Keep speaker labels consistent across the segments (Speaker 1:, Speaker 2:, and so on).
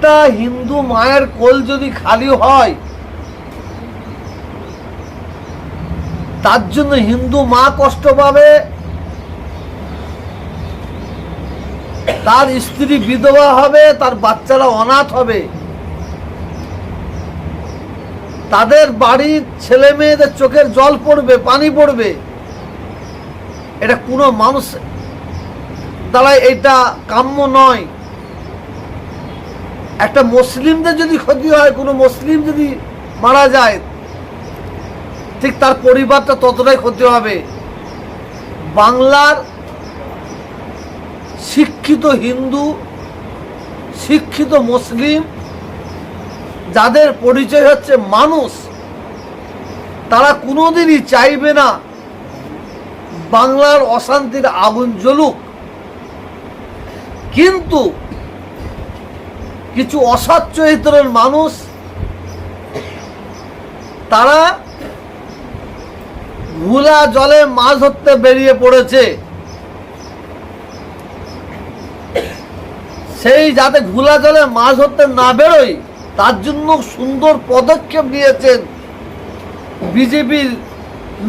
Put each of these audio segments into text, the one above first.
Speaker 1: একটা হিন্দু মায়ের কোল যদি খালি হয়, তার জন্য হিন্দু মা কষ্ট পাবে, তার স্ত্রী বিধবা হবে, তার বাচ্চারা অনাথ হবে, তাদের বাড়ির ছেলে মেয়েদের চোখের জল পড়বে, পানি পড়বে। এটা কোনো মানুষ দ্বারা এটা কাম্য নয়। একটা মুসলিমদের যদি ক্ষতি হয়, কোনো মুসলিম যদি মারা যায়, ঠিক তার পরিবারটা ততটাই ক্ষতি হবে। বাংলার শিক্ষিত হিন্দু, শিক্ষিত মুসলিম, যাদের পরিচয় হচ্ছে মানুষ, তারা কোনোদিনই চাইবে না বাংলার অশান্তির আগুন জ্বলুক। কিন্তু কিছু অসৎ চরিত্রের মানুষ, তারা ঘোলা জলে মাছ ধরতে বেরিয়ে পড়েছে। সেই যাতে ঘোলা জলে মাছ ধরতে না বেরোয়, তার জন্য সুন্দর পদক্ষেপ নিয়েছেন বিজেপির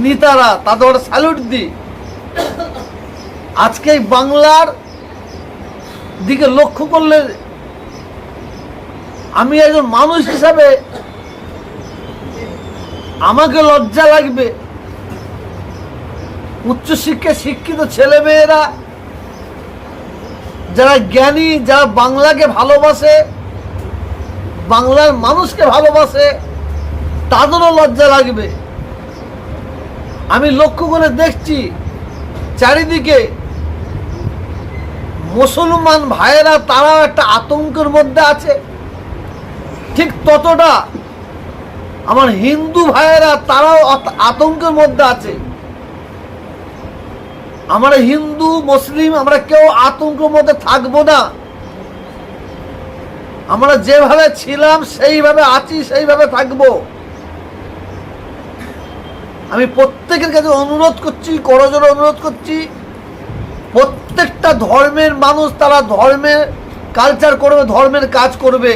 Speaker 1: নেতারা, তাদের স্যালুট দিই। আজকে বাংলার দিকে লক্ষ্য করলে আমি একজন মানুষ হিসাবে আমাকে লজ্জা লাগবে। উচ্চশিক্ষায় শিক্ষিত ছেলে মেয়েরা, যারা জ্ঞানী, যারা বাংলাকে ভালোবাসে, বাংলার মানুষকে ভালোবাসে, তাদেরও লজ্জা লাগবে। আমি লক্ষ্য করে দেখছি চারিদিকে মুসলমান ভাইয়েরা, তারাও একটা আতঙ্কের মধ্যে আছে। ঠিক ততটা আমার হিন্দু ভাইয়েরা, তারাও আতঙ্কের মধ্যে আছে। আমরা হিন্দু মুসলিম, আমরা কেউ আতঙ্কের মধ্যে থাকবো না। আমরা যেভাবে ছিলাম সেইভাবে আছি, সেইভাবে থাকবো। আমি প্রত্যেকের কাছে অনুরোধ করছি, করজোড়ে অনুরোধ করছি, প্রত্যেকটা ধর্মের মানুষ তারা ধর্মের কালচার করবে, ধর্মের কাজ করবে।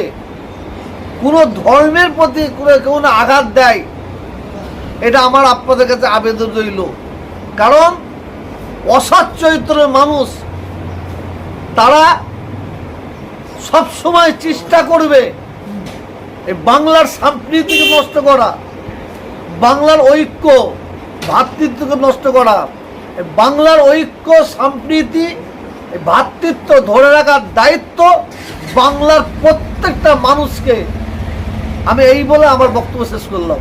Speaker 1: কোনো ধর্মের প্রতি কেউ না আঘাত দেয়, এটা আমার আপনাদের কাছে আবেদন রইল। কারণ অসৎ চরিত্রের মানুষ, তারা সবসময় চেষ্টা করবে এই বাংলার সম্প্রীতিকে নষ্ট করা, বাংলার ঐক্য ভ্রাতৃত্বকে নষ্ট করা। বাংলার ঐক্য, সম্প্রীতি, ভ্রাতৃত্ব ধরে রাখার দায়িত্ব বাংলার প্রত্যেকটা মানুষকে। আমি এই বলে আমার বক্তব্য শেষ করলাম।